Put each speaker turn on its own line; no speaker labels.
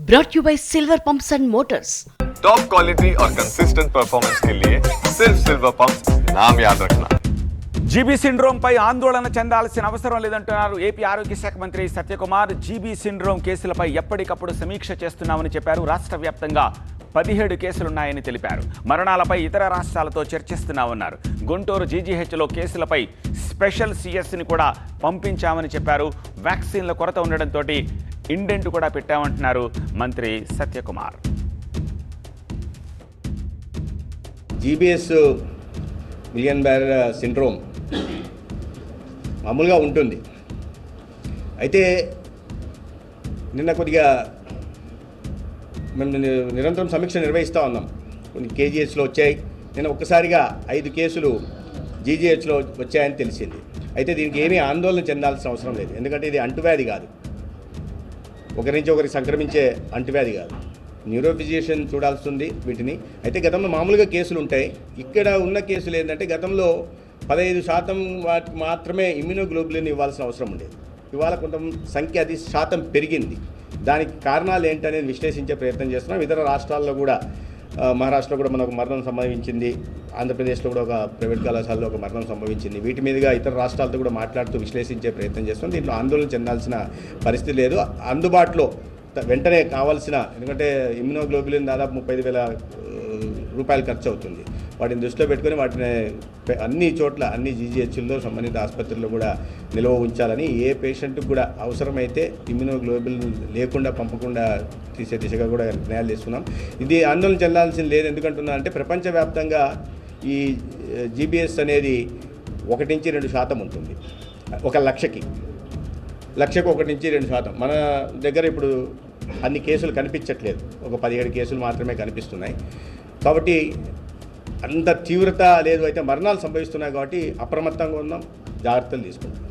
brought you by Silver Pumps and Motors.
Top quality और consistent performance के लिए सिर्फ सिल्वर पंप्स नाम याद रखना.
జీబీ సిండ్రోమ్ పై ఆందోళన చెందాల్సిన అవసరం లేదంటున్నారు ఏపీ ఆరోగ్య శాఖ మంత్రి సత్యకుమార్. జీబీ సిండ్రోమ్ కేసులపై ఎప్పటికప్పుడు సమీక్ష చేస్తున్నామని చెప్పారు. రాష్ట్ర వ్యాప్తంగా 17 కేసులున్నాయని తెలిపారు. మరణాలపై ఇతర రాష్ట్రాలతో చర్చిస్తున్నామన్నారు. గుంటూరు జీజీహెచ్లో కేసులపై స్పెషల్ సిఎస్ని కూడా పంపించామని చెప్పారు. వ్యాక్సిన్ల కొరత ఉండడంతో ఇండెంట్ కూడా పెట్టామంటున్నారు మంత్రి Satyakumar.
GBs million bearer syndrome మామూలుగా ఉంటుంది. అయితే నిన్న కొద్దిగా మేము నిరంతరం సమీక్ష నిర్వహిస్తూ ఉన్నాం. కొన్ని కేజీహెచ్లో వచ్చాయి. నిన్న ఒక్కసారిగా 5 కేసులు జీజీహెచ్లో వచ్చాయని తెలిసింది. అయితే దీనికి ఏమీ ఆందోళన చెందాల్సిన అవసరం లేదు. ఎందుకంటే ఇది అంటువ్యాధి కాదు, ఒకరి నుంచి ఒకరికి సంక్రమించే అంటువ్యాధి కాదు. న్యూరోఫిజిషియన్ చూడాల్సింది వీటిని. అయితే గతంలో మామూలుగా కేసులు ఉంటాయి. ఇక్కడ ఉన్న కేసులు ఏంటంటే గతంలో 15% వాటికి మాత్రమే ఇమ్యూనోగ్లోబులిన్ ఇవ్వాల్సిన అవసరం ఉండేది. ఇవాళ కొంత సంఖ్య అది శాతం పెరిగింది. దానికి కారణాలు ఏంటనేది విశ్లేషించే ప్రయత్నం చేస్తున్నాం. ఇతర రాష్ట్రాల్లో కూడా, మహారాష్ట్రలో కూడా మనకు మరణం సంభవించింది. ఆంధ్రప్రదేశ్లో కూడా ఒక ప్రైవేట్ కళాశాలలో ఒక మరణం సంభవించింది. వీటి మీదుగా ఇతర రాష్ట్రాలతో కూడా మాట్లాడుతూ విశ్లేషించే ప్రయత్నం చేస్తున్నాం. దీంట్లో ఆందోళన చెందాల్సిన పరిస్థితి లేదు. అందుబాటులో వెంటనే కావాల్సిన, ఎందుకంటే ఇమ్యూనోగ్లోబులిన్ దాదాపు 35,000 రూపాయలు ఖర్చు అవుతుంది. వాటిని దృష్టిలో పెట్టుకొని వాటిని అన్ని చోట్ల, అన్ని జీజీహెచ్ల్లో, సంబంధిత ఆసుపత్రుల్లో కూడా నిల్వ ఉంచాలని, ఏ పేషెంట్కి కూడా అవసరమైతే ఇమ్యూనోగ్లోబులిన్ లేకుండా పంపకుండా తీసే దిశగా కూడా నిర్ణయాలు తీసుకున్నాం. ఇది ఆందోళన చెందాల్సింది లేదు. ఎందుకంటున్నా అంటే ప్రపంచవ్యాప్తంగా ఈ జీబీఎస్ అనేది 1-2% ఉంటుంది. 1,00,000కి 1-2%. మన దగ్గర ఇప్పుడు అన్ని కేసులు కనిపించట్లేదు. ఒక 17 కేసులు మాత్రమే కనిపిస్తున్నాయి. కాబట్టి అంత తీవ్రత లేదు. అయితే మరణాలు సంభవిస్తున్నాయి కాబట్టి అప్రమత్తంగా ఉన్నాం, జాగ్రత్తలు తీసుకుంటాం.